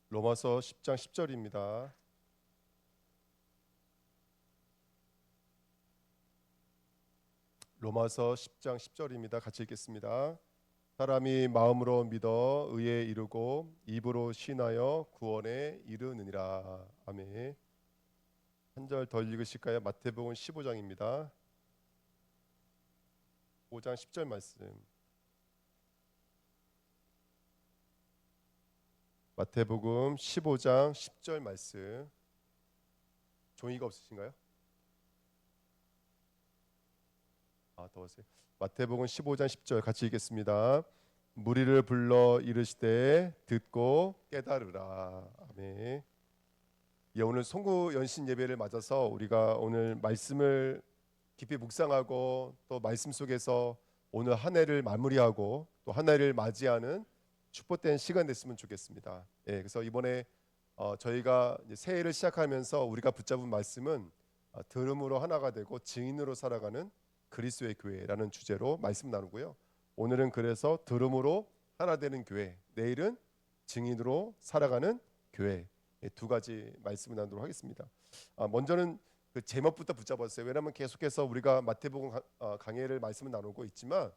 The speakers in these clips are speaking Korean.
로마서 10장 10절입니다. 로마서 10장 10절입니다. 같이 읽겠습니다. 사람이 마음으로 믿어 의에 이르고 입으로 신하여 구원에 이르느니라. 아멘. 한 절 더 읽으실까요? 마태복음 15장입니다. 5장 10절 말씀. 마태복음 15장 10절 말씀. 종이가 없으신가요? 더우세요. 마태복음 15장 10절 같이 읽겠습니다. 무리를 불러 이르시되 듣고 깨달으라. 아멘. 예, 오늘 송구 연신 예배를 맞아서 우리가 오늘 말씀을 깊이 묵상하고 또 말씀 속에서 오늘 한 해를 마무리하고 또 한 해를 맞이하는 축복된 시간 됐으면 좋겠습니다. 예, 그래서 이번에 저희가 이제 새해를 시작하면서 우리가 붙잡은 말씀은 들음으로 하나가 되고 증인으로 살아가는 그리스도의 교회라는 주제로 말씀 나누고요. 오늘은 그래서 들음으로 하나 되는 교회, 내일은 증인으로 살아가는 교회, 두 가지 말씀을 나누도록 하겠습니다. 먼저는 그 제목부터 붙잡았어요. 왜냐하면 계속해서 우리가 마태복음 강해를 말씀을 나누고 있지만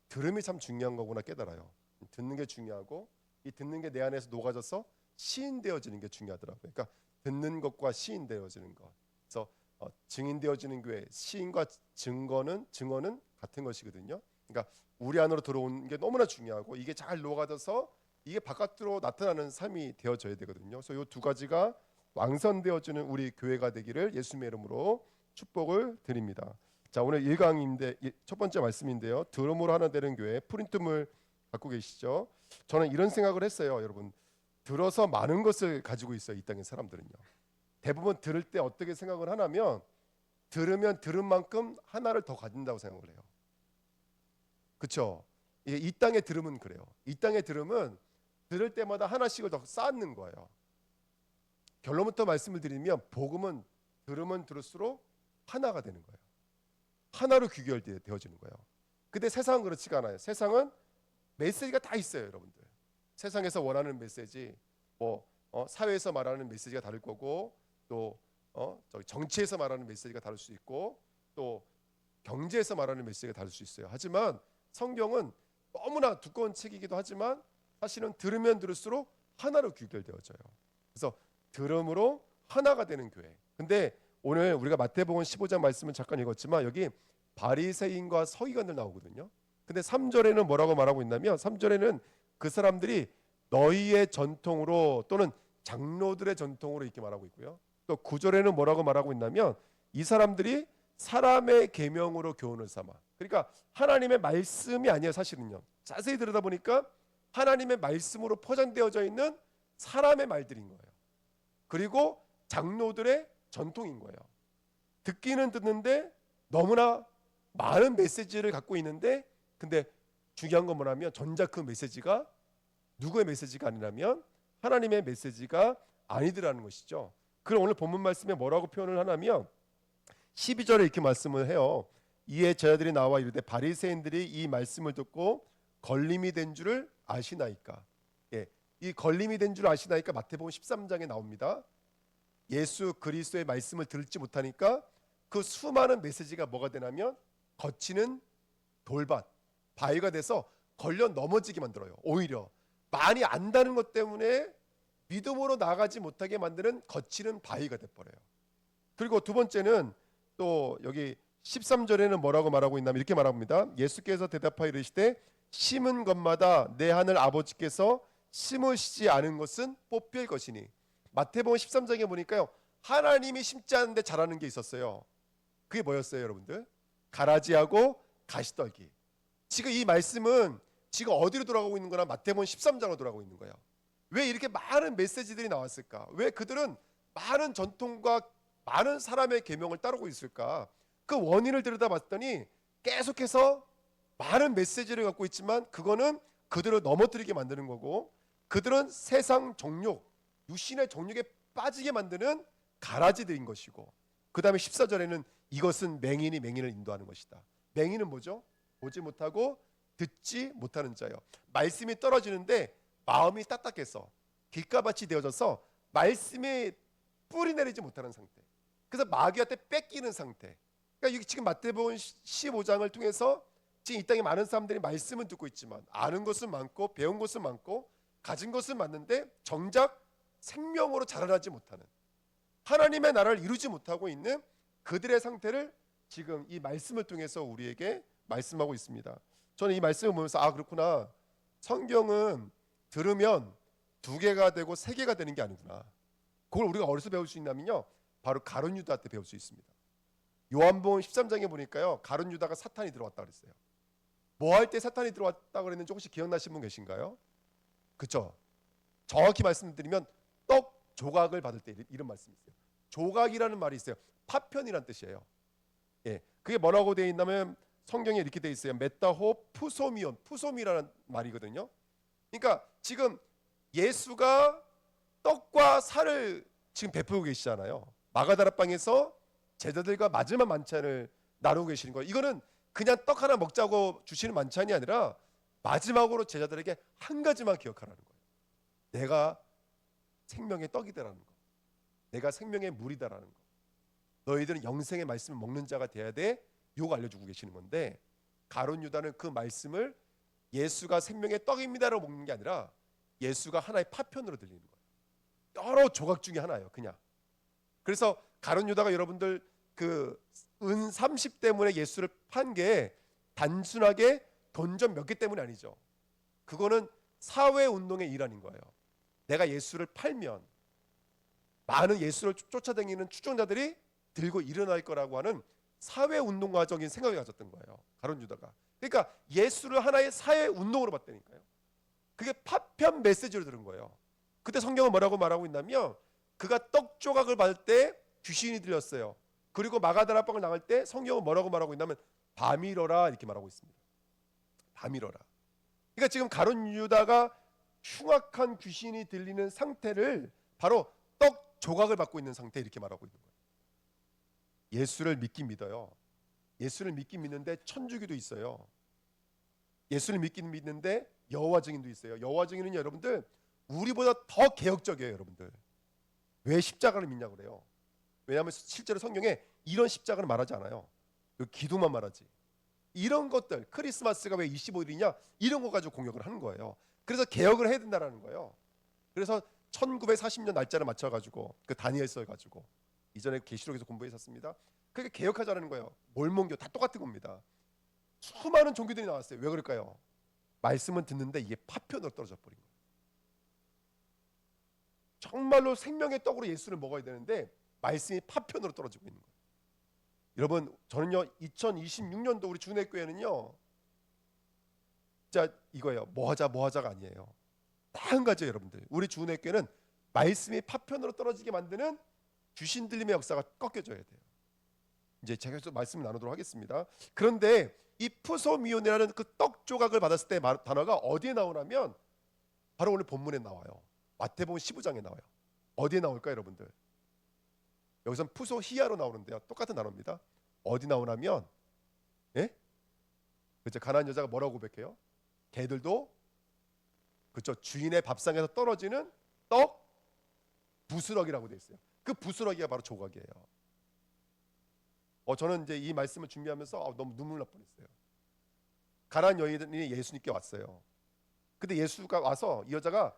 들음이 참 중요한 거구나 깨달아요. 듣는 게 중요하고 이 듣는 게 내 안에서 녹아져서 시인되어지는 게 중요하더라고요. 그러니까 듣는 것과 시인되어지는 것. 그래서 증인되어지는 교회, 시인과 증언은 같은 것이거든요. 그러니까 우리 안으로 들어오는 게 너무나 중요하고 이게 잘 녹아져서 이게 바깥으로 나타나는 삶이 되어져야 되거든요. 그래서 이 두 가지가 완성되어지는 우리 교회가 되기를 예수님의 이름으로 축복을 드립니다. 자, 오늘 1강인데 첫 번째 말씀인데요. 들음으로 하나 되는 교회, 프린트물 갖고 계시죠? 저는 이런 생각을 했어요, 여러분. 들어서 많은 것을 가지고 있어요, 이 땅의 사람들은요. 대부분 들을 때 어떻게 생각을 하냐면 들으면 들은 만큼 하나를 더 가진다고 생각을 해요. 그렇죠? 이 땅의 들음은 그래요. 이 땅의 들음은 들을 때마다 하나씩을 더 쌓는 거예요. 결론부터 말씀을 드리면 복음은 들으면 들을수록 하나가 되는 거예요. 하나로 귀결되어지는 거예요. 근데 세상은 그렇지가 않아요. 세상은 메시지가 다 있어요, 여러분들. 세상에서 원하는 메시지, 사회에서 말하는 메시지가 다를 거고, 또 정치에서 말하는 메시지가 다를 수 있고, 또 경제에서 말하는 메시지가 다를 수 있어요. 하지만 성경은 너무나 두꺼운 책이기도 하지만 사실은 들으면 들을수록 하나로 귀결되어져요. 그래서 들음으로 하나가 되는 교회. 근데 오늘 우리가 마태복음 15장 말씀을 잠깐 읽었지만 여기 바리새인과 서기관들 나오거든요. 근데 3절에는 뭐라고 말하고 있냐면 3절에는 그 사람들이 너희의 전통으로 또는 장로들의 전통으로 이렇게 말하고 있고요. 또 9절에는 뭐라고 말하고 있냐면 이 사람들이 사람의 계명으로 교훈을 삼아. 그러니까 하나님의 말씀이 아니에요, 사실은요. 자세히 들여다보니까 하나님의 말씀으로 포장되어져 있는 사람의 말들인 거예요. 그리고 장로들의 전통인 거예요. 듣기는 듣는데 너무나 많은 메시지를 갖고 있는데 근데 중요한 건 뭐냐면 전작 그 메시지가 누구의 메시지가 아니라면 하나님의 메시지가 아니더라는 것이죠. 그럼 오늘 본문 말씀에 뭐라고 표현을 하냐면 12절에 이렇게 말씀을 해요. 이에 제자들이 나와 이르되 바리새인들이 이 말씀을 듣고 걸림이 된 줄을 아시나이까. 예, 이 걸림이 된 줄 아시나이까 마태복음 13장에 나옵니다. 예수 그리스도의 말씀을 들지 못하니까 그 수많은 메시지가 뭐가 되냐면 거치는 돌밭, 바위가 돼서 걸려 넘어지게 만들어요. 오히려 많이 안다는 것 때문에 믿음으로 나가지 못하게 만드는 거치는 바위가 돼버려요. 그리고 두 번째는 또 여기 13절에는 뭐라고 말하고 있냐면 이렇게 말합니다. 예수께서 대답하여 이르시되 심은 것마다 내 하늘 아버지께서 심으시지 않은 것은 뽑힐 것이니. 마태복음 13장에 보니까요, 하나님이 심지 않은데 자라는 게 있었어요. 그게 뭐였어요, 여러분들? 가라지하고 가시떨기. 지금 이 말씀은 지금 어디로 돌아가고 있는 거나 마태복음 13장으로 돌아가고 있는 거예요. 왜 이렇게 많은 메시지들이 나왔을까? 왜 그들은 많은 전통과 많은 사람의 계명을 따르고 있을까? 그 원인을 들여다봤더니 계속해서 많은 메시지를 갖고 있지만 그거는 그들을 넘어뜨리게 만드는 거고 그들은 세상 정욕, 육신의 정욕에 빠지게 만드는 가라지들인 것이고 그 다음에 14절에는 이것은 맹인이 맹인을 인도하는 것이다. 맹인은 뭐죠? 보지 못하고 듣지 못하는 자요. 말씀이 떨어지는데 마음이 딱딱해서 깃가밭이 되어져서 말씀에 뿌리 내리지 못하는 상태. 그래서 마귀한테 뺏기는 상태. 그러니까 이게 지금 마태복음 15장을 통해서 지금 이 땅에 많은 사람들이 말씀은 듣고 있지만 아는 것은 많고 배운 것은 많고 가진 것은 많은데 정작 생명으로 자라나지 못하는, 하나님의 나라를 이루지 못하고 있는 그들의 상태를 지금 이 말씀을 통해서 우리에게 말씀하고 있습니다. 저는 이 말씀을 보면서 아, 그렇구나. 성경은 들으면 2개가 되고 3개가 되는 게 아니구나. 그걸 우리가 어디서 배울 수 있냐면요, 바로 가룟 유다 때 배울 수 있습니다. 요한복음 13장에 보니까요, 가룟 유다가 사탄이 들어왔다 그랬어요. 뭐 할 때 사탄이 들어왔다 그랬는지 혹시 기억나시는 분 계신가요? 그렇죠? 정확히 말씀드리면 떡 조각을 받을 때 이런 말씀이 있어요. 조각이라는 말이 있어요. 파편이란 뜻이에요. 예, 그게 뭐라고 되어 있냐면 성경에 이렇게 되어 있어요. 메타호 푸소미온, 푸소미라는 말이거든요. 그러니까 지금 예수가 떡과 살을 지금 베풀고 계시잖아요. 마가다락방에서 제자들과 마지막 만찬을 나누고 계시는 거예요. 이거는 그냥 떡 하나 먹자고 주시는 만찬이 아니라 마지막으로 제자들에게 한 가지만 기억하라는 거예요. 내가 생명의 떡이다라는 거, 내가 생명의 물이다라는 거, 너희들은 영생의 말씀을 먹는 자가 돼야 돼. 요거 알려주고 계시는 건데, 가룟 유다는 그 말씀을 예수가 생명의 떡입니다라고 먹는 게 아니라 예수가 하나의 파편으로 들리는 거예요. 여러 조각 중에 하나예요, 그냥. 그래서 가룟 유다가 여러분들 그 은 30 때문에 예수를 판 게 단순하게 돈 좀 몇 개 때문이 아니죠. 그거는 사회 운동의 일환인 거예요. 내가 예수를 팔면 많은 예수를 쫓아다니는 추종자들이 들고 일어날 거라고 하는 사회 운동가적인 생각을 가졌던 거예요, 가룟 유다가. 그러니까 예수를 하나의 사회 운동으로 봤다니까요. 그게 파편 메시지로 들은 거예요. 그때 성경은 뭐라고 말하고 있냐면, 그가 떡 조각을 받을 때 귀신이 들렸어요. 그리고 마가다락방을 나갈 때 성경은 뭐라고 말하고 있냐면 밤이러라 이렇게 말하고 있습니다. 밤이러라. 그러니까 지금 가룟 유다가 흉악한 귀신이 들리는 상태를 바로 떡 조각을 받고 있는 상태, 이렇게 말하고 있는 거예요. 예수를 믿긴 믿어요. 예수를 믿긴 믿는데 천주교도 있어요. 예수를 믿긴 믿는데 여호와 증인도 있어요. 여호와 증인은 여러분들 우리보다 더 개혁적이에요, 여러분들. 왜 십자가를 믿냐고 그래요? 왜냐하면 실제로 성경에 이런 십자가는 말하지 않아요. 기도만 말하지. 이런 것들, 크리스마스가 왜 25일이냐, 이런 거 가지고 공격을 하는 거예요. 그래서 개혁을 해야 된다라는 거예요. 그래서 1940년 날짜를 맞춰가지고 그 다니엘서 가지고 이전에 계시록에서 공부했었습니다. 그게 개혁하자는 거예요. 몰몬교 다 똑같은 겁니다. 수많은 종교들이 나왔어요. 왜 그럴까요? 말씀은 듣는데 이게 파편으로 떨어져 버린 거예요. 정말로 생명의 떡으로 예수를 먹어야 되는데 말씀이 파편으로 떨어지고 있는 거예요. 여러분, 저는요 2026년도 우리 주내교회는요 진짜 이거예요. 뭐 하자가 아니에요. 딱 한 가지예요, 여러분들. 우리 주내교회는 말씀이 파편으로 떨어지게 만드는 귀신 들림의 역사가 꺾여져야 돼요. 이제 제가 계속 말씀을 나누도록 하겠습니다. 그런데 이 푸소미온이라는 그 떡 조각을 받았을 때 단어가 어디에 나오냐면 바로 오늘 본문에 나와요. 마태복음 15장에 나와요. 어디에 나올까요, 여러분들? 여기선 푸소히야로 나오는데요. 똑같은 단어입니다. 어디 나오냐면, 예? 그렇죠. 가난한 여자가 뭐라고 고백해요? 개들도 그렇죠. 주인의 밥상에서 떨어지는 떡 부스러기라고 되어 있어요. 그 부스러기가 바로 조각이에요. 저는 이제 이 말씀을 준비하면서 너무 눈물 날 뻔했어요. 가난한 여인이 예수님께 왔어요. 근데 예수가 와서 이 여자가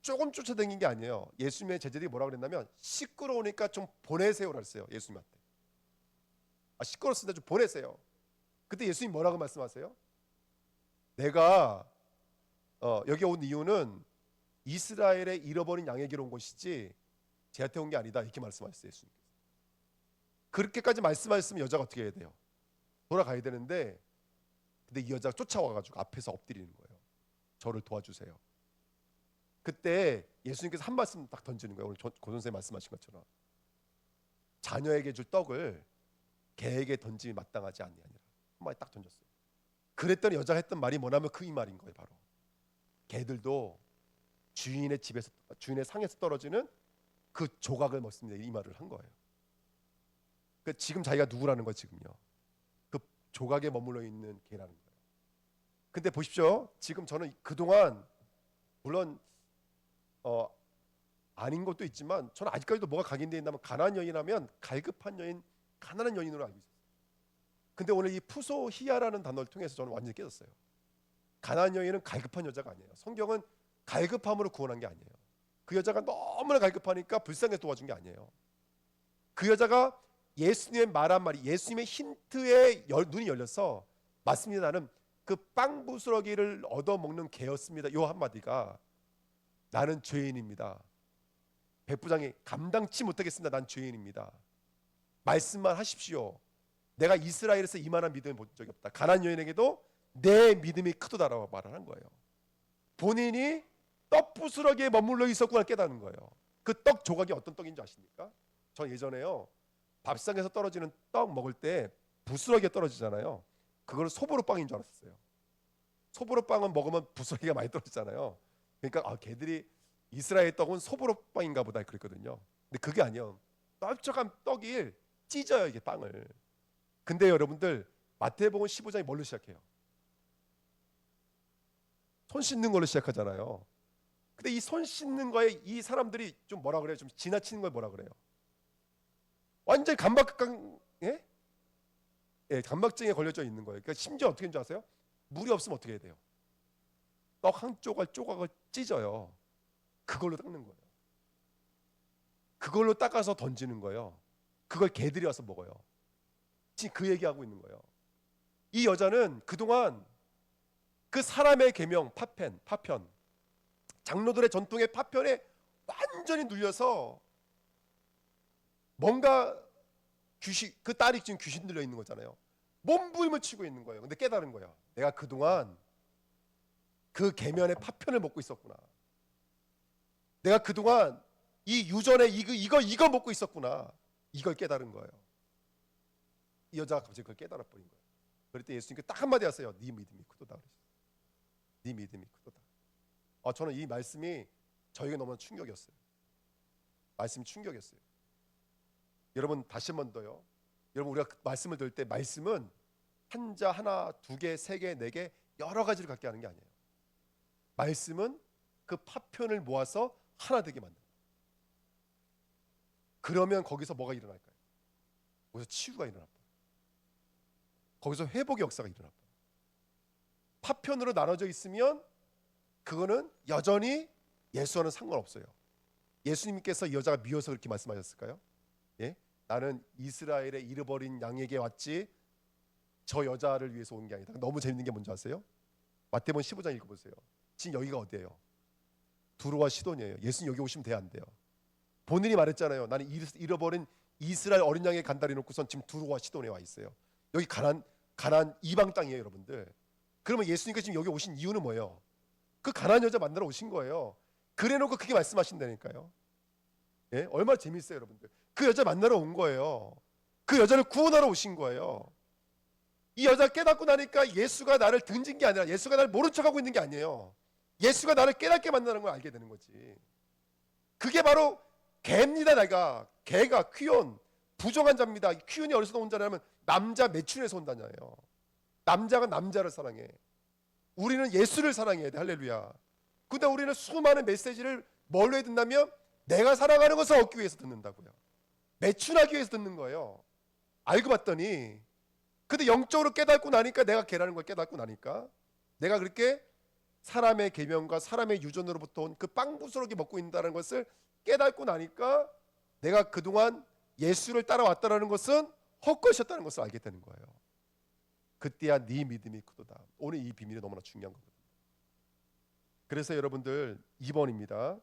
조금 쫓아다닌 게 아니에요. 예수님의 제자들이 뭐라고 그랬냐면 시끄러우니까 좀 보내세요라고 했어요. 예수님한테. 시끄럽습니다. 좀 보내세요. 그때 예수님 뭐라고 말씀하세요? 내가 여기 온 이유는 이스라엘의 잃어버린 양에게로 온 것이지 쟤한테 온 게 아니다, 이렇게 말씀하셨어요. 예수님께서. 그렇게까지 말씀하셨으면 여자가 어떻게 해야 돼요? 돌아가야 되는데, 근데 이 여자가 쫓아와가지고 앞에서 엎드리는 거예요. 저를 도와주세요. 그때 예수님께서 한 말씀 딱 던지는 거예요. 오늘 고 선생님 말씀하신 것처럼 자녀에게 줄 떡을 개에게 던짐이 마땅하지 않느니라. 한 마디 딱 던졌어요. 그랬더니 여자가 했던 말이 뭐냐면 그 이 말인 거예요. 바로 개들도 주인의 집에서, 주인의 상에서 떨어지는 그 조각을 먹습니다, 이 말을 한 거예요. 그 지금 자기가 누구라는 거예요, 지금요. 그 조각에 머물러 있는 개라는 거예요. 근데 보십시오. 지금 저는 그동안 물론 어, 아닌 것도 있지만 저는 아직까지도 뭐가 각인되어 있냐면 가난한 여인하면 갈급한 여인, 가난한 여인으로 알고 있어요. 근데 오늘 이 푸소히야라는 단어를 통해서 저는 완전히 깨졌어요. 가난한 여인은 갈급한 여자가 아니에요. 성경은 갈급함으로 구원한 게 아니에요. 그 여자가 너무나 갈급하니까 불쌍해서 도와준 게 아니에요. 그 여자가 예수님의 말한 말이, 예수님의 힌트에 눈이 열려서 맞습니다, 나는 그 빵 부스러기를 얻어먹는 개였습니다, 요 한마디가 나는 죄인입니다, 백부장이 감당치 못하겠습니다, 난 죄인입니다, 말씀만 하십시오, 내가 이스라엘에서 이만한 믿음을 본 적이 없다, 가난한 여인에게도 내 믿음이 크도다라고 말을 한 거예요. 본인이 떡 부스러기에 머물러 있었구나 깨닫는 거예요. 그 떡 조각이 어떤 떡인지 아십니까? 전 예전에요, 밥상에서 떨어지는 떡 먹을 때 부스러기가 떨어지잖아요. 그걸 소보루빵인 줄 알았어요. 소보루빵은 먹으면 부스러기가 많이 떨어지잖아요. 그러니까 걔들이 이스라엘 떡은 소보루빵인가 보다 그랬거든요. 근데 그게 아니에요. 넓적한 떡이 찢어요, 이게 빵을. 근데 여러분들 마태복음 15장이 뭘로 시작해요? 손 씻는 걸로 시작하잖아요. 근데 이 손 씻는 거에 이 사람들이 좀 뭐라 그래요? 좀 지나치는 걸 뭐라 그래요? 완전히 예? 예, 감각증에 걸려져 있는 거예요. 그러니까 심지어 어떻게 하는 줄 아세요? 물이 없으면 어떻게 해야 돼요? 떡 한 조각을 찢어요. 그걸로 닦는 거예요. 그걸로 닦아서 던지는 거예요. 그걸 개들이 와서 먹어요. 지금 그 얘기하고 있는 거예요. 이 여자는 그동안 그 사람의 계명 파편 장로들의 전통의 파편에 완전히 눌려서 뭔가 귀신, 그 딸이 지금 귀신 들려 있는 거잖아요. 몸부림을 치고 있는 거예요. 근데 깨달은 거야. 내가 그동안 그 계면의 파편을 먹고 있었구나. 내가 그동안 이 유전에 이거 먹고 있었구나. 이걸 깨달은 거예요. 이 여자가 갑자기 그걸 깨달아 버린 거예요. 그럴 때 예수님께 딱 한마디 하세요. 네 믿음이 크도다. 네 믿음이 크도다. 저는 이 말씀이 저에게 너무나 충격이었어요. 말씀이 충격이었어요. 여러분 다시 한 번 더요. 여러분 우리가 말씀을 들을 때 말씀은 한자 하나, 두 개, 세 개, 네 개 여러 가지를 갖게 하는 게 아니에요. 말씀은 그 파편을 모아서 하나 되게 만든다. 그러면 거기서 뭐가 일어날까요? 거기서 치유가 일어날 거예요. 거기서 회복의 역사가 일어날 거예요. 파편으로 나눠져 있으면 그거는 여전히 예수와는 상관없어요. 예수님께서 이 여자가 미워서 그렇게 말씀하셨을까요? 예? 나는 이스라엘의 잃어버린 양에게 왔지 저 여자를 위해서 온 게 아니다. 너무 재밌는 게 뭔지 아세요? 마태복음 15장 읽어보세요. 지금 여기가 어디예요? 두로와 시돈이에요. 예수님 여기 오시면 돼야 안 돼요. 본인이 말했잖아요. 나는 잃어버린 이스라엘 어린 양에 간다리 놓고선 지금 두로와 시돈에 와 있어요. 여기 가난 이방 땅이에요, 여러분들. 그러면 예수님께서 지금 여기 오신 이유는 뭐예요? 그 가난 여자 만나러 오신 거예요. 그래놓고 그게 말씀하신다니까요. 예? 얼마나 재밌어요, 여러분들. 그 여자 만나러 온 거예요. 그 여자를 구원하러 오신 거예요. 이 여자 깨닫고 나니까 예수가 나를 등진 게 아니라 예수가 나를 모른 척하고 있는 게 아니에요. 예수가 나를 깨닫게 만나는 걸 알게 되는 거지. 그게 바로 개입니다. 개가 퀴온, 부정한 자입니다. 퀴온이 어디서 온 자냐면 남자 매춘에서 온다잖아요. 남자가 남자를 사랑해. 우리는 예수를 사랑해야 돼. 할렐루야. 근데 우리는 수많은 메시지를 뭘로 듣냐면 내가 살아가는 것을 얻기 위해서 듣는다고요. 매춘하기 위해서 듣는 거예요. 알고 봤더니 근데 영적으로 깨닫고 나니까 내가 개라는 걸 깨닫고 나니까 내가 그렇게 사람의 계명과 사람의 유전으로부터 온 그 빵부스러기 먹고 있다는 것을 깨닫고 나니까 내가 그동안 예수를 따라왔다는 것은 헛것이었다는 것을 알게 되는 거예요. 그때야 네 믿음이 크도다. 오늘 이 비밀이 너무나 중요한 거거든요. 그래서 여러분들 2번입니다.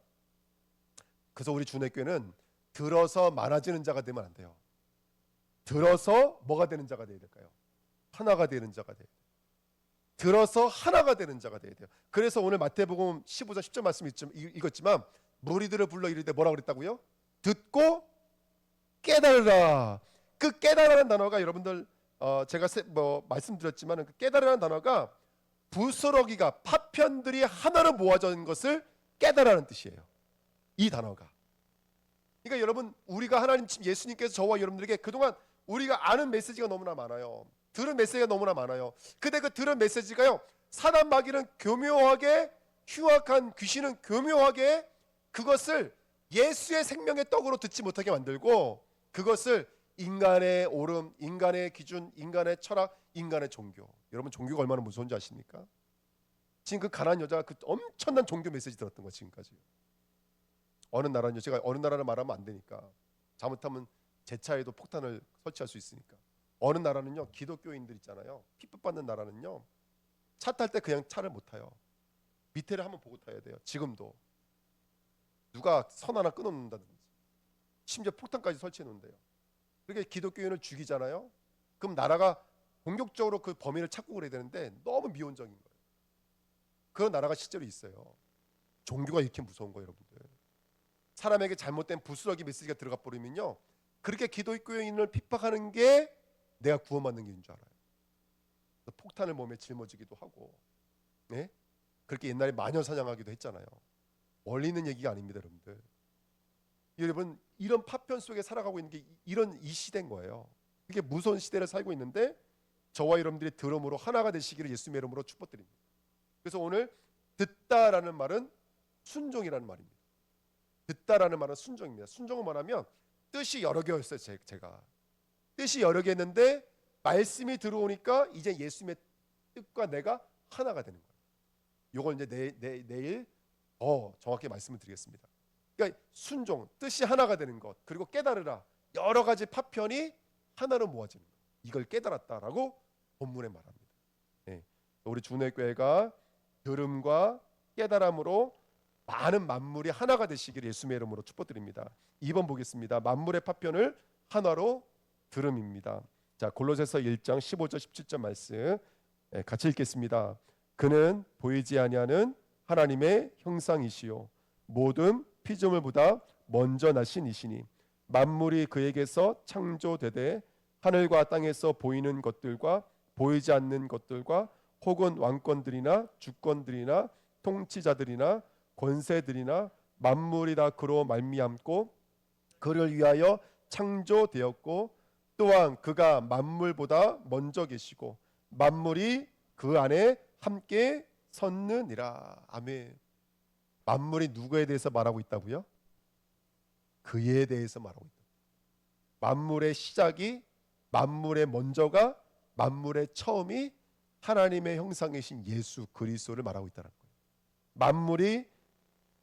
그래서 우리 주내교회는 들어서 많아지는 자가 되면 안 돼요. 들어서 뭐가 되는 자가 되어야 될까요? 하나가 되는 자가 돼야 돼요. 들어서 하나가 되는 자가 돼야 돼요. 그래서 오늘 마태복음 15장 10절 말씀 읽었지만 무리들을 불러 이르되 뭐라고 그랬다고요? 듣고 깨달으라. 그 깨달으라는 단어가 여러분들 제가 말씀드렸지만 그 깨달으라는 단어가 부스러기가 파편들이 하나로 모아진 것을 깨달으라는 뜻이에요. 이 단어가. 그러니까 여러분 우리가 하나님 예수님께서 저와 여러분들에게 그동안 우리가 아는 메시지가 너무나 많아요. 들은 메시지가 너무나 많아요. 근데 그 들은 메시지가요, 사단 마귀는 교묘하게, 흉악한 귀신은 교묘하게 그것을 예수의 생명의 떡으로 듣지 못하게 만들고 그것을 인간의 오름, 인간의 기준, 인간의 철학, 인간의 종교. 여러분 종교가 얼마나 무서운지 아십니까? 지금 그 가난한 여자가 그 엄청난 종교 메시지 들었던 거 지금까지. 어느 나라는요, 제가 어느 나라를 말하면 안 되니까 잘못하면 제 차에도 폭탄을 설치할 수 있으니까. 어느 나라는요, 기독교인들 있잖아요, 핍박받는 나라는요, 차 탈 때 그냥 차를 못 타요. 밑에를 한번 보고 타야 돼요. 지금도 누가 선 하나 끊어놓는다든지 심지어 폭탄까지 설치해 놓는데요. 그렇게 기독교인을 죽이잖아요. 그럼 나라가 공격적으로 그 범인을 찾고 그래야 되는데 너무 미온적인 거예요. 그런 나라가 실제로 있어요. 종교가 이렇게 무서운 거예요, 여러분들. 사람에게 잘못된 부스러기 메시지가 들어가 버리면요, 그렇게 기독교인을 핍박하는 게 내가 구원받는 길인 줄 알아요. 폭탄을 몸에 짊어지기도 하고, 네? 그렇게 옛날에 마녀 사냥하기도 했잖아요. 멀리 있는 얘기가 아닙니다, 여러분들. 여러분, 이런 파편 속에 살아가고 있는 게 이런 이 시대인 거예요. 그게 무서운 시대를 살고 있는데 저와 여러분들이 들음으로 하나가 되시기를 예수님의 이름으로 축복드립니다. 그래서 오늘 듣다라는 말은 순종이라는 말입니다. 듣다라는 말은 순종입니다. 순종은 뭐냐면 뜻이 여러 개였어요. 제가 뜻이 여러 개였는데 말씀이 들어오니까 이제 예수님의 뜻과 내가 하나가 되는 거예요. 이걸 이제 내일 정확히 말씀을 드리겠습니다. 그러니까 순종, 뜻이 하나가 되는 것, 그리고 깨달으라, 여러 가지 파편이 하나로 모아지는 것, 이걸 깨달았다라고 본문에 말합니다. 네. 우리 주내교회가 들음과 깨달음으로 많은 만물이 하나가 되시기를 예수님의 이름으로 축복드립니다. 2번 보겠습니다. 만물의 파편을 하나로 들음입니다. 자, 골로새서 1장 15절 17절 말씀 같이 읽겠습니다. 그는 보이지 아니하는 하나님의 형상이시요 모든 피조물보다 먼저 나신 이시니 만물이 그에게서 창조되되 하늘과 땅에서 보이는 것들과 보이지 않는 것들과 혹은 왕권들이나 주권들이나 통치자들이나 권세들이나 만물이 다 그로 말미암고 그를 위하여 창조되었고 또한 그가 만물보다 먼저 계시고 만물이 그 안에 함께 섰느니라. 아멘. 만물이 누구에 대해서 말하고 있다고요? 그에 대해서 말하고 있다. 만물의 시작이, 만물의 먼저가, 만물의 처음이 하나님의 형상이신 예수 그리스도를 말하고 있다는 거예요. 만물이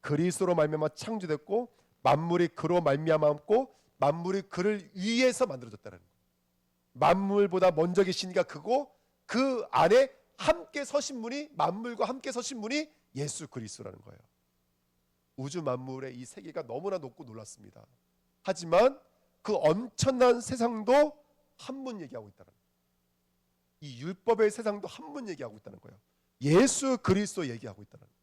그리스도로 말미암아 창조됐고 만물이 그로 말미암았고 만물이 그를 위해서 만들어졌다는 거예요. 만물보다 먼저 계시니까 그고 그 안에 함께 서신 분이, 만물과 함께 서신 분이 예수 그리스도라는 거예요. 우주 만물의 이 세계가 너무나 높고 놀랐습니다. 하지만 그 엄청난 세상도 한 분 얘기하고 있다는 거예요. 이 율법의 세상도 한 분 얘기하고 있다는 거예요. 예수 그리스도 얘기하고 있다는 거예요.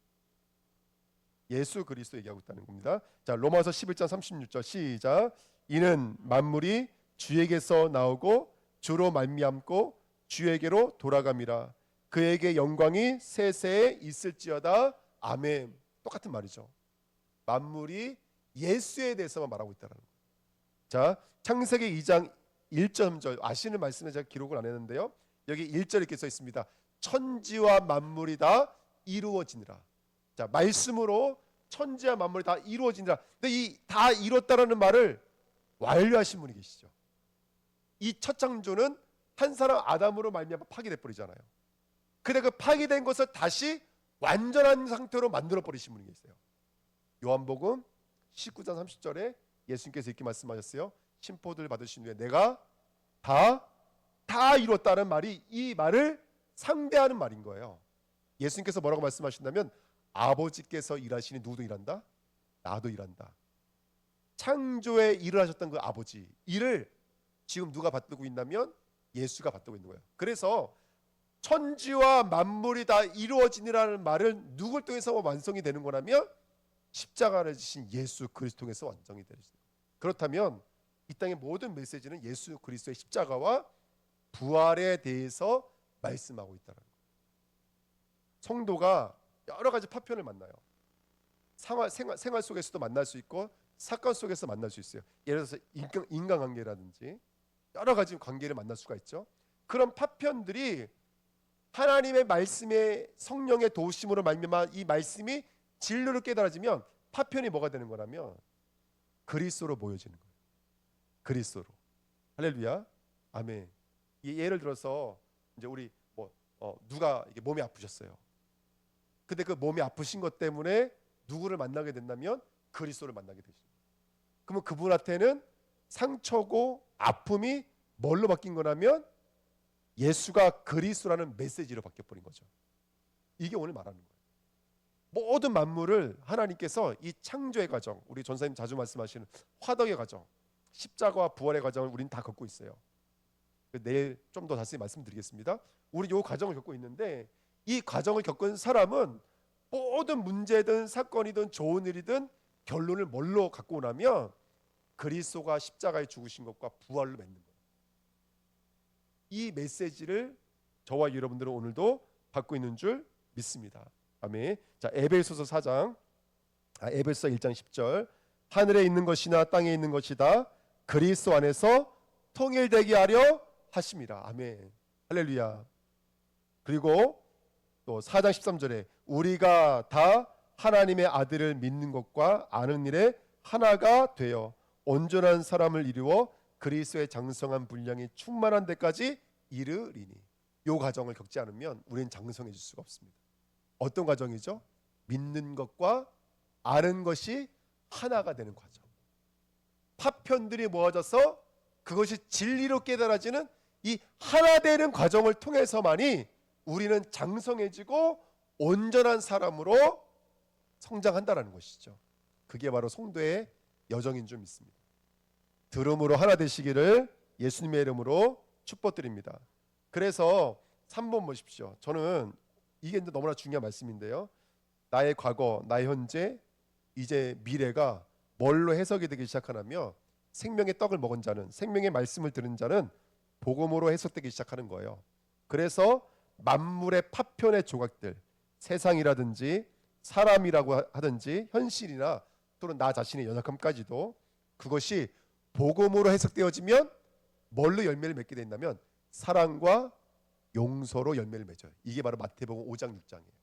예수 그리스도 얘기하고 있다는 겁니다. 자, 로마서 11장 36절 시작. 이는 만물이 주에게서 나오고 주로 말미암고 주에게로 돌아감이라. 그에게 영광이 세세에 있을지어다. 아멘. 똑같은 말이죠. 만물이 예수에 대해서만 말하고 있다는 거예요. 자, 창세기 2장 1절 3절 아시는 말씀에 제가 기록을 안 했는데요. 여기 1절 이렇게 써 있습니다. 천지와 만물이 다 이루어지니라. 자, 말씀으로 천지와 만물이 다 이루어지니라. 근데 이 다 이뤘다라는 말을 완료하신 분이 계시죠. 이 첫 창조는 한 사람 아담으로 말미암아 파괴돼 버리잖아요. 근데 그 파괴된 것을 다시 완전한 상태로 만들어 버리신 분이 계세요. 요한복음 19장 30절에 예수님께서 이렇게 말씀하셨어요. 심포들 받으신 후에 내가 다 이뤘다는 말이 이 말을 상대하는 말인 거예요. 예수님께서 뭐라고 말씀하신다면 아버지께서 일하시니 누구도 일한다? 나도 일한다. 창조에 일을 하셨던 그 아버지 일을 지금 누가 받들고 있냐면 예수가 받들고 있는 거예요. 그래서 천지와 만물이 다 이루어지니라는 말은 누굴 통해서 완성이 되는 거냐면 십자가를 지신 예수 그리스도 통해서 완성이 되는 거예요. 그렇다면 이 땅의 모든 메시지는 예수 그리스도의 십자가와 부활에 대해서 말씀하고 있다는 거예요. 성도가 여러 가지 파편을 만나요. 생활 속에서도 만날 수 있고 사건 속에서 만날 수 있어요. 예를 들어서 인간관계라든지 여러 가지 관계를 만날 수가 있죠. 그런 파편들이 하나님의 말씀의 성령의 도우심으로 말미암아 이 말씀이 진리로 깨달아지면 파편이 뭐가 되는 거라면 그리스도로 모여지는 거예요. 그리스도로. 할렐루야. 아멘. 예를 들어서 이제 우리 누가 이게 몸이 아프셨어요. 근데 그 몸이 아프신 것 때문에 누구를 만나게 된다면 그리스도를 만나게 되십니다. 그러면 그분한테는 상처고 아픔이 뭘로 바뀐 거냐면 예수가 그리스도라는 메시지로 바뀌어버린 거죠. 이게 오늘 말하는 거예요. 모든 만물을 하나님께서 이 창조의 과정, 우리 전사님 자주 말씀하시는 화덕의 과정, 십자가와 부활의 과정을 우리는 다 겪고 있어요. 내일 좀 더 자세히 말씀드리겠습니다. 우리 이 과정을 겪고 있는데 이 과정을 겪은 사람은 모든 문제든 사건이든 좋은 일이든 결론을 뭘로 갖고 오냐면 그리스도가 십자가에 죽으신 것과 부활로 맺는 거예요. 이 메시지를 저와 여러분들은 오늘도 받고 있는 줄 믿습니다. 아멘. 자, 에베소서 4장, 에베소서 1장 10절. 하늘에 있는 것이나 땅에 있는 것이다 그리스도 안에서 통일되게 하려 하십니다. 아멘. 할렐루야. 그리고 또 4장 13절에 우리가 다 하나님의 아들을 믿는 것과 아는 일에 하나가 되어 온전한 사람을 이루어 그리스도의 장성한 분량이 충만한 데까지 이르리니. 이 과정을 겪지 않으면 우리는 장성해질 수가 없습니다. 어떤 과정이죠? 믿는 것과 아는 것이 하나가 되는 과정. 파편들이 모아져서 그것이 진리로 깨달아지는 이 하나 되는 과정을 통해서만이 우리는 장성해지고 온전한 사람으로 성장한다라는 것이죠. 그게 바로 성도의 여정인 줄 믿습니다. 들음으로 하나 되시기를 예수님의 이름으로 축복드립니다. 그래서 3번 보십시오. 저는 이게 너무나 중요한 말씀인데요. 나의 과거, 나의 현재, 이제 미래가 뭘로 해석이 되기 시작하냐면 생명의 떡을 먹은 자는, 생명의 말씀을 들은 자는 복음으로 해석되기 시작하는 거예요. 그래서 만물의 파편의 조각들, 세상이라든지 사람이라고 하든지 현실이나 또는 나 자신의 연약함까지도 그것이 복음으로 해석되어지면 뭘로 열매를 맺게 된다면 사랑과 용서로 열매를 맺어요. 이게 바로 마태복음 5장 6장이에요.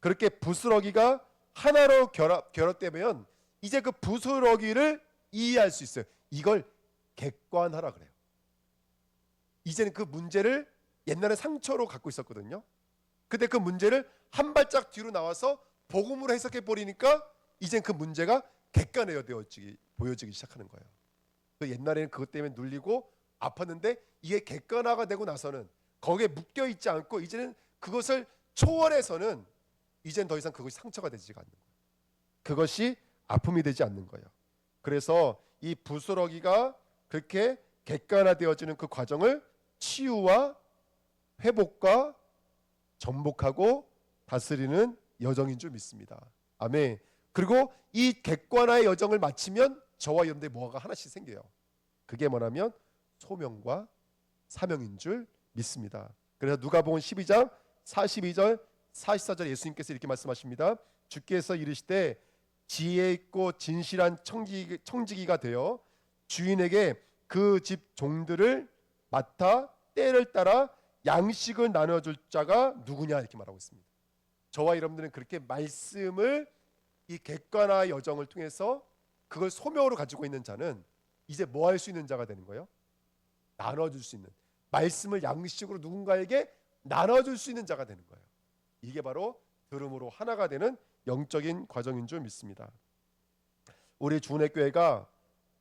그렇게 부스러기가 하나로 결합되면 이제 그 부스러기를 이해할 수 있어요. 이걸 객관하라 그래요. 이제는 그 문제를 옛날에 상처로 갖고 있었거든요. 근데 그 문제를 한 발짝 뒤로 나와서 복음으로 해석해 버리니까 이젠 그 문제가 객관화되어 보여지기 시작하는 거예요. 그 옛날에는 그것 때문에 눌리고 아팠는데 이게 객관화가 되고 나서는 거기에 묶여 있지 않고 이제는 그것을 초월해서는 이젠 더 이상 그것이 상처가 되지 않는 거예요. 그것이 아픔이 되지 않는 거예요. 그래서 이 부스러기가 그렇게 객관화되어지는 그 과정을 치유와 회복과 전복하고 다스리는 여정인 줄 믿습니다. 아멘. 그리고 이 객관화의 여정을 마치면 저와 여러분들의 뭐가 하나씩 생겨요. 그게 뭐냐면 소명과 사명인 줄 믿습니다. 그래서 누가복음 12장 42절 44절 예수님께서 이렇게 말씀하십니다. 주께서 이르시되 지혜 있고 진실한 청지기가 되어 주인에게 그 집 종들을 맡아 때를 따라 양식을 나눠줄 자가 누구냐 이렇게 말하고 있습니다. 저와 여러분들은 그렇게 말씀을 이 객관화 여정을 통해서 그걸 소명으로 가지고 있는 자는 이제 뭐 할 수 있는 자가 되는 거예요? 나눠줄 수 있는, 말씀을 양식으로 누군가에게 나눠줄 수 있는 자가 되는 거예요. 이게 바로 들음으로 하나가 되는 영적인 과정인 줄 믿습니다. 우리 주은혜교회가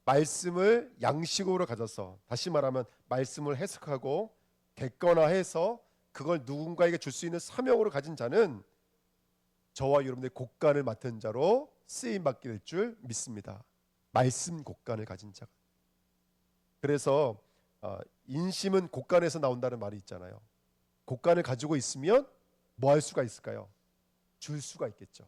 말씀을 양식으로 가져서, 다시 말하면 말씀을 해석하고 객관화해서 그걸 누군가에게 줄 수 있는 사명으로 가진 자는 저와 여러분들의 곡간을 맡은 자로 쓰임받게 될 줄 믿습니다. 말씀 곡간을 가진 자가. 그래서 인심은 곡간에서 나온다는 말이 있잖아요. 곡간을 가지고 있으면 뭐 할 수가 있을까요? 줄 수가 있겠죠.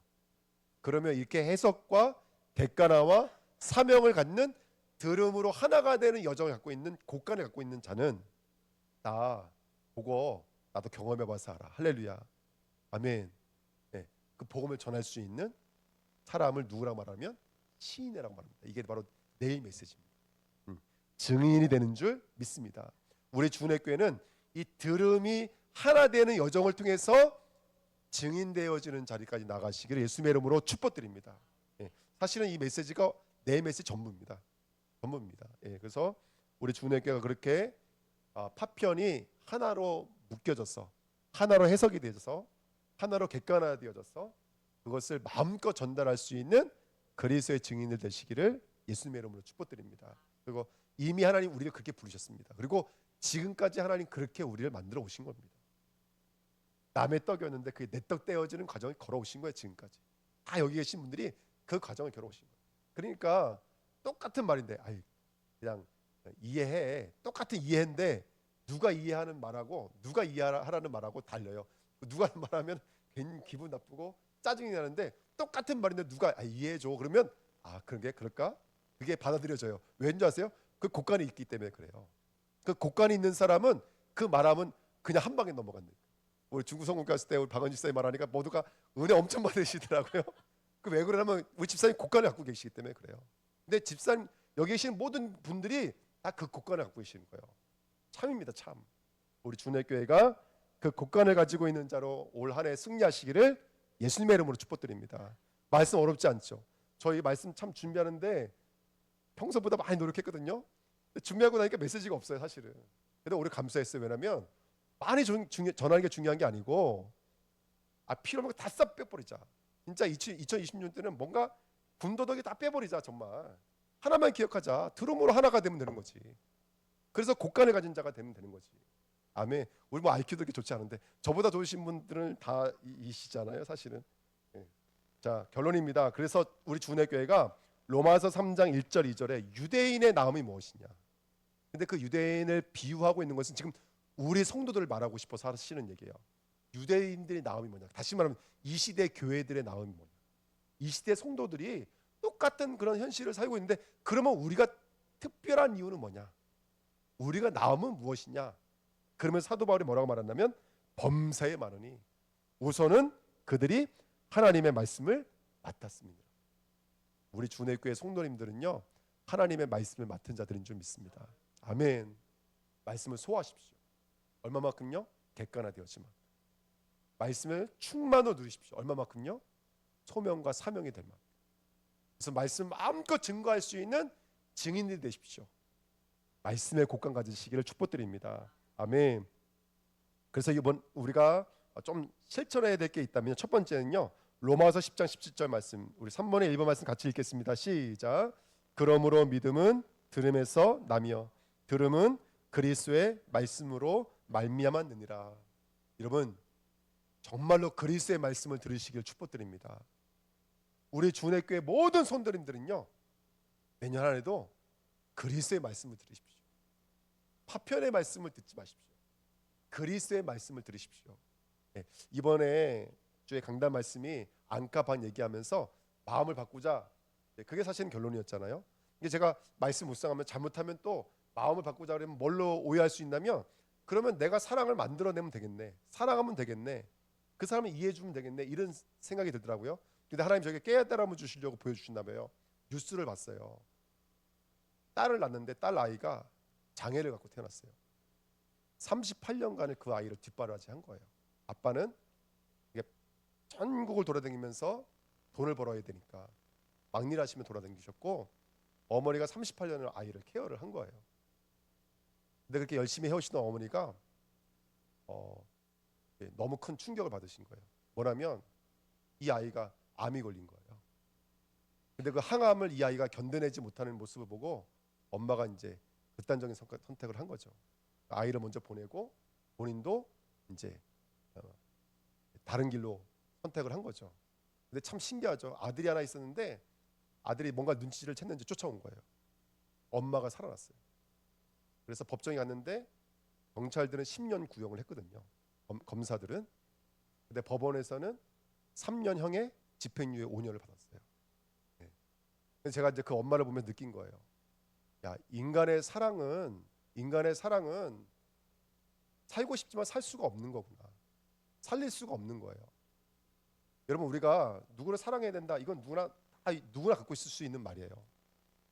그러면 이렇게 해석과 객관화와 사명을 갖는 들음으로 하나가 되는 여정을 갖고 있는, 곡간을 갖고 있는 자는 나 보고 나도 경험해봐서 알아. 할렐루야. 아멘. 네, 그 복음을 전할 수 있는 사람을 누구라고 말하면 시인이라고 말합니다. 이게 바로 내일 메시지입니다. 증인이 되는 줄 믿습니다. 우리 주은혜교회는 이 들음이 하나 되는 여정을 통해서 증인되어지는 자리까지 나가시기를 예수님의 이름으로 축복드립니다. 예, 사실은 이 메시지가 내 메시지 전부입니다. 전부입니다. 예, 그래서 우리 주내교가 그렇게 파편이 하나로 묶여져서 하나로 해석이 되어서 하나로 객관화되어져서 그것을 마음껏 전달할 수 있는 그리스도의 증인들 되시기를 예수님의 이름으로 축복드립니다. 그리고 이미 하나님 우리를 그렇게 부르셨습니다. 그리고 지금까지 하나님 그렇게 우리를 만들어 오신 겁니다. 남의 떡이었는데 그게 내 떡 떼어지는 과정을 걸어오신 거예요. 지금까지 다 여기 계신 분들이 그 과정을 걸어오신 거예요. 그러니까 똑같은 말인데 그냥 이해해. 똑같은 이해인데 누가 이해하는 말하고 누가 이해하라는 말하고 달려요. 누가 말하면 괜히 기분 나쁘고 짜증이 나는데 똑같은 말인데 누가 이해해줘 그러면 그런 게 그럴까? 그게 받아들여져요. 왠지 아세요? 그 곡간이 있기 때문에 그래요. 그 곡간이 있는 사람은 그 말하면 그냥 한 방에 넘어간다. 우리 중국 성공 갔을 때 우리 박원지 집사님 말하니까 모두가 은혜 엄청 받으시더라고요. 그 왜 그러냐면 우리 집사님 곡간을 갖고 계시기 때문에 그래요. 근데 집사님 여기 계신 모든 분들이 다 그 곡간을 갖고 계시는 거예요. 참입니다. 참. 우리 주내교회가 그 곡간을 가지고 있는 자로 올 한 해 승리하시기를 예수님의 이름으로 축복드립니다. 말씀 어렵지 않죠? 저희 말씀 참 준비하는데 평소보다 많이 노력했거든요. 준비하고 나니까 메시지가 없어요, 사실은. 근데 오늘 감사했어요. 왜냐면 많이 전하는 게 중요한 게 아니고 필요한 거 다 싹 빼버리자. 진짜 2020년 때는 뭔가 군더더기 다 빼버리자. 정말 하나만 기억하자. 들음으로 하나가 되면 되는 거지. 그래서 곡간을 가진 자가 되면 되는 거지. 아멘. 우리 뭐 IQ도 그렇게 좋지 않은데 저보다 좋으신 분들은 다 이시잖아요, 사실은. 예. 자, 결론입니다. 그래서 우리 주내교회가 로마서 3장 1절 2절에 유대인의 나음이 무엇이냐. 근데 그 유대인을 비유하고 있는 것은 지금 우리 성도들을 말하고 싶어서 하시는 얘기예요. 유대인들의 나음이 뭐냐. 다시 말하면 이 시대 교회들의 나음이 뭐냐. 이 시대 성도들이 똑같은 그런 현실을 살고 있는데 그러면 우리가 특별한 이유는 뭐냐. 우리가 나음은 무엇이냐. 그러면 사도 바울이 뭐라고 말한다면 범사에 많으니 우선은 그들이 하나님의 말씀을 맡았습니다. 우리 주내교회 성도님들은요 하나님의 말씀을 맡은 자들인 줄 믿습니다. 아멘. 말씀을 소화하십시오. 얼마만큼요? 객관화되었지만 말씀을 충만으로 누리십시오. 얼마만큼요? 소명과 사명이 될 만큼. 그래서 말씀 마음껏 증거할 수 있는 증인들이 되십시오. 말씀의 곡간 가지시기를 축복드립니다. 아멘. 그래서 이번 우리가 좀 실천해야 될 게 있다면 첫 번째는요. 로마서 10장 17절 말씀. 우리 3번에 1번 말씀 같이 읽겠습니다. 시작. 그러므로 믿음은 들음에서 나며 들음은 그리스도의 말씀으로 말미암아 느니라. 여러분 정말로 그리스도의 말씀을 들으시길 축복드립니다. 우리 주내교회 모든 성도님들은요. 내년 한 해도 그리스도의 말씀을 들으십시오. 파편의 말씀을 듣지 마십시오. 그리스도의 말씀을 들으십시오. 네, 이번에 주의 강단 말씀이 안가방 얘기하면서 마음을 바꾸자. 네, 그게 사실은 결론이었잖아요. 이게 제가 말씀 묵상하면 잘못하면 또 마음을 바꾸자 그러면 뭘로 오해할 수 있냐면 그러면 내가 사랑을 만들어내면 되겠네. 사랑하면 되겠네. 그 사람을 이해해 주면 되겠네. 이런 생각이 들더라고요. 근데 하나님 저에게 깨달음을 주시려고 보여주셨나 봐요. 뉴스를 봤어요. 딸을 낳는데 딸 아이가 장애를 갖고 태어났어요. 38년간을 그 아이를 뒷바라지한 거예요. 아빠는 이게 전국을 돌아다니면서 돈을 벌어야 되니까 막일하시면 돌아다니셨고 어머니가 38년을 아이를 케어를 한 거예요. 근데 그렇게 열심히 해오시던 어머니가 너무 큰 충격을 받으신 거예요. 뭐냐면 이 아이가 암이 걸린 거예요. 근데 그 항암을 이 아이가 견뎌내지 못하는 모습을 보고 엄마가 이제 극단적인 선택을 한 거죠. 아이를 먼저 보내고 본인도 이제 다른 길로 선택을 한 거죠. 근데 참 신기하죠. 아들이 하나 있었는데 아들이 뭔가 눈치를 챘는지 쫓아온 거예요. 엄마가 살아났어요. 그래서 법정에 갔는데 경찰들은 10년 구형을 했거든요. 검사들은. 근데 법원에서는 3년형의 집행유예 5년을 받았어요. 네. 그래서 제가 이제 그 엄마를 보면서 느낀 거예요. 야, 인간의 사랑은 살고 싶지만 살 수가 없는 거구나. 살릴 수가 없는 거예요. 여러분 우리가 누구를 사랑해야 된다. 이건 누구나 갖고 있을 수 있는 말이에요.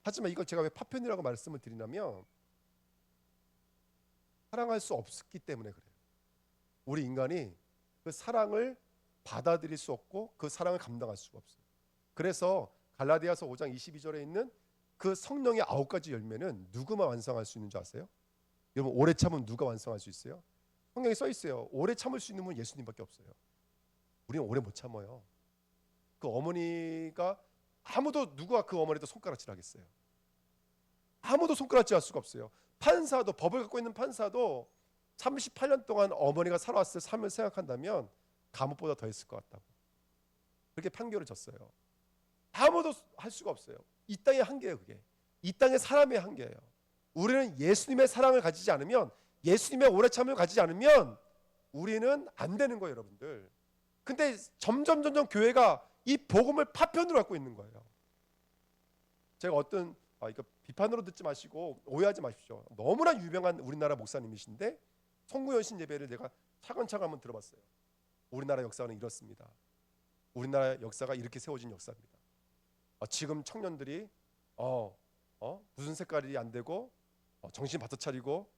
하지만 이걸 제가 왜 파편이라고 말씀을 드리냐면 사랑할 수 없기 때문에 그래요. 우리 인간이 그 사랑을 받아들일 수 없고 그 사랑을 감당할 수가 없어요. 그래서 갈라디아서 5장 22절에 있는 그 성령의 9가지 열매는 누구만 완성할 수 있는 줄 아세요? 여러분, 오래 참으면 누가 완성할 수 있어요? 성경에 써 있어요. 오래 참을 수 있는 분은 예수님밖에 없어요. 우리는 오래 못 참아요. 그 어머니가 아무도 누가 그 어머니도 손가락질 하겠어요? 아무도 손가락질 할 수가 없어요. 판사도, 법을 갖고 있는 판사도 38년 동안 어머니가 살아왔을 삶을 생각한다면 감옥보다 더 했을 것 같다고 그렇게 판결을 졌어요. 아무도 할 수가 없어요. 이 땅의 한계예요. 그게 이 땅의 사람의 한계예요. 우리는 예수님의 사랑을 가지지 않으면, 예수님의 오래 참을 가지지 않으면 우리는 안 되는 거예요, 여러분들. 근데 점점 교회가 이 복음을 파편으로 갖고 있는 거예요. 제가 어떤 이거 비판으로 듣지 마시고 오해하지 마십시오. 너무나 유명한 우리나라 목사님이신데 송구연신 예배를 내가 차근차근 한번 들어봤어요. 우리나라 역사는 이렇습니다. 우리나라 역사가 이렇게 세워진 역사입니다. 지금 청년들이 무슨 색깔이 안 되고 정신 바짝 차리고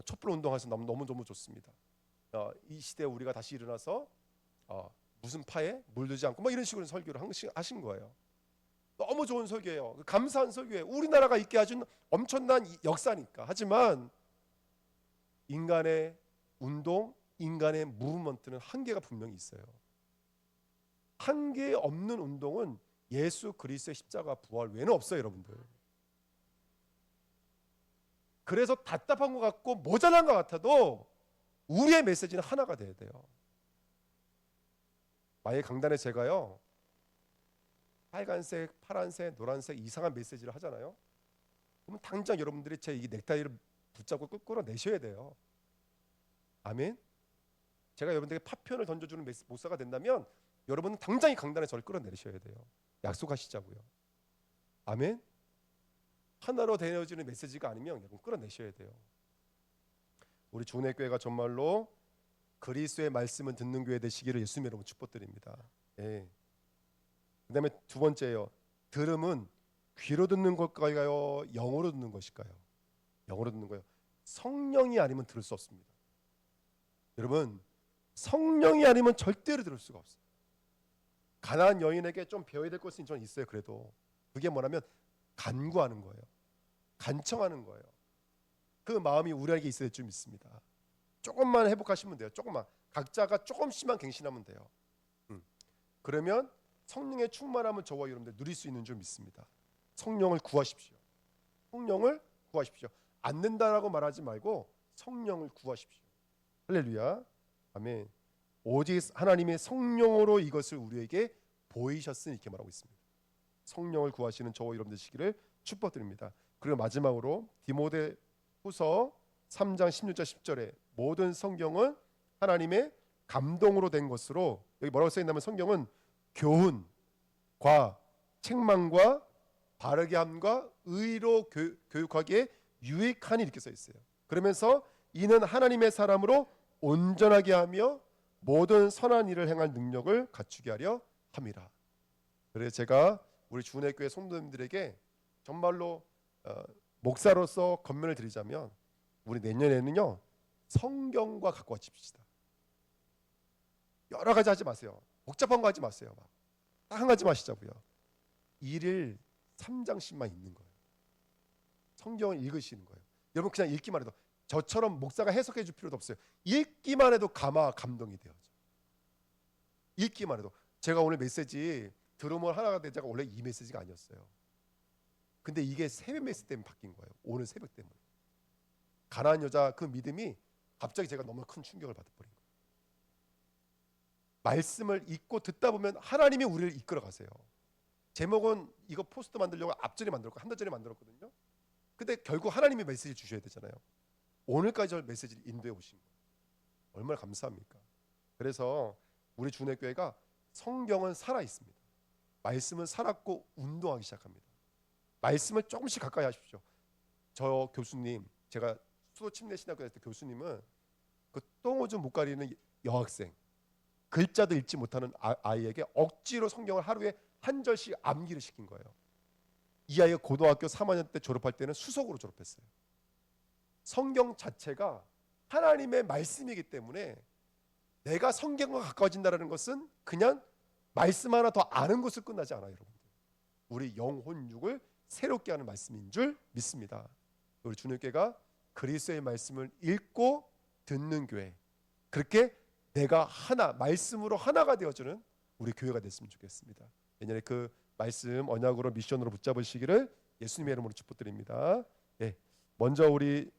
촛불 운동해서 너무 좋습니다. 이 시대에 우리가 다시 일어나서 무슨 파에 물들지 않고 이런 식으로 설교를 하신 거예요. 너무 좋은 설교예요. 감사한 설교예요. 우리나라가 있게 해준 엄청난 역사니까. 하지만 인간의 운동, 인간의 무브먼트는 한계가 분명히 있어요. 한계 없는 운동은 예수 그리스도의 십자가 부활 외에는 없어요, 여러분들. 그래서 답답한 것 같고 모자란 것 같아도 우리의 메시지는 하나가 돼야 돼요. 만약에 강단에 제가요 빨간색, 파란색, 노란색 이상한 메시지를 하잖아요. 그러면 당장 여러분들이 제 이 넥타이를 붙잡고 끌어내셔야 돼요. 아멘. 제가 여러분들에게 파편을 던져주는 목사가 된다면 여러분은 당장 이 강단에 저를 끌어내셔야 돼요. 약속하시자고요. 아멘. 하나로 되어지는 메시지가 아니면 여러분 끌어내셔야 돼요. 우리 주은혜교회가 정말로 그리스도의 말씀을 듣는 교회 되시기를 예수님 여러분 축복드립니다. 예. 그 다음에 두 번째요. 들음은 귀로 듣는 걸까요? 영으로 듣는 것일까요? 영으로 듣는 거예요. 성령이 아니면 들을 수 없습니다. 여러분, 성령이 아니면 절대로 들을 수가 없어요. 가나안 여인에게 좀 배워야 될 것은 저는 있어요. 그래도 그게 뭐냐면 간구하는 거예요. 간청하는 거예요. 그 마음이 우리에게 있어야 좀 있습니다. 조금만 회복하시면 돼요. 조금만, 각자가 조금씩만 갱신하면 돼요. 그러면 성령의 충만함을 저와 여러분들 누릴 수 있는 줄 믿습니다. 성령을 구하십시오. 성령을 구하십시오. 안 된다라고 말하지 말고 성령을 구하십시오. 할렐루야. 아멘. 오직 하나님의 성령으로 이것을 우리에게 보이셨으니 이렇게 말하고 있습니다. 성령을 구하시는 저와 여러분 되시기를 축복드립니다. 그리고 마지막으로 디모데후서 3장 16절 10절에 모든 성경은 하나님의 감동으로 된 것으로, 여기 뭐라고 써 있냐면 성경은 교훈과 책망과 바르게 함과 의로 교육하기에 유익하니 이렇게 써 있어요. 그러면서 이는 하나님의 사람으로 온전하게 하며 모든 선한 일을 행할 능력을 갖추게 하려 함이라. 그래서 제가 우리 주은혜교회 성도님들에게 정말로 목사로서 권면을 드리자면 우리 내년에는요 성경과 갖고 와집시다. 여러 가지 하지 마세요. 복잡한 거 하지 마세요. 딱 한 가지 마시자고요. 1일 3장씩만 읽는 거예요. 성경을 읽으시는 거예요. 여러분 그냥 읽기만 해도, 저처럼 목사가 해석해 줄 필요도 없어요. 읽기만 해도 감동이 되어져. 읽기만 해도. 제가 오늘 메시지 들으면 하나가 되자가 원래 이 메시지가 아니었어요. 근데 이게 새벽 메시지 때문에 바뀐 거예요. 오늘 새벽 때문에. 가난한 여자 그 믿음이 갑자기 제가 너무 큰 충격을 받아버린 거예요. 말씀을 읽고 듣다 보면 하나님이 우리를 이끌어 가세요. 제목은 이거 포스터 만들려고 앞전에 만들었고 한 달 전에 만들었거든요. 근데 결국 하나님이 메시지 주셔야 되잖아요. 오늘까지 저 메시지를 인도해 오신 거예요. 얼마나 감사합니까? 그래서 우리 주은혜교회가 성경은 살아 있습니다. 말씀은 살았고 운동하기 시작합니다. 말씀을 조금씩 가까이 하십시오. 저 교수님, 제가 수도 침례신학교 때 교수님은 그 똥오줌 못 가리는 여학생, 글자도 읽지 못하는 아이에게 억지로 성경을 하루에 한 절씩 암기를 시킨 거예요. 이 아이가 고등학교 3학년 때 졸업할 때는 수석으로 졸업했어요. 성경 자체가 하나님의 말씀이기 때문에 내가 성경과 가까워진다는 것은 그냥 말씀 하나 더 아는 것을 끝나지 않아요, 여러분. 우리 영혼육을 새롭게 하는 말씀인 줄 믿습니다. 우리 주님께가 그리스도의 말씀을 읽고 듣는 교회, 그렇게 내가 하나, 말씀으로 하나가 되어주는 우리 교회가 됐으면 좋겠습니다. 내년에 그 말씀 언약으로 미션으로 붙잡으시기를 예수님의 이름으로 축복드립니다. 네, 먼저 우리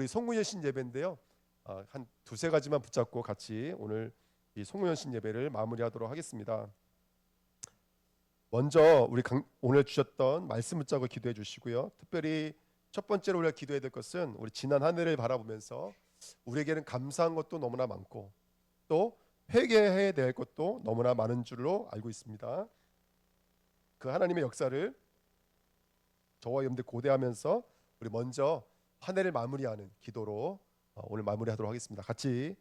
송구연신 예배인데요. 한 두세 가지만 붙잡고 같이 오늘 이 송구연신 예배를 마무리하도록 하겠습니다. 먼저 오늘 주셨던 말씀 붙잡고 기도해 주시고요. 특별히 첫 번째로 우리가 기도해야 될 것은 우리 지난 한 해를 바라보면서 우리에게는 감사한 것도 너무나 많고 또 회개해야 될 것도 너무나 많은 줄로 알고 있습니다. 그 하나님의 역사를 저와 여러분들 고대하면서 우리 먼저 한 해를 마무리하는 기도로 오늘 마무리하도록 하겠습니다. 같이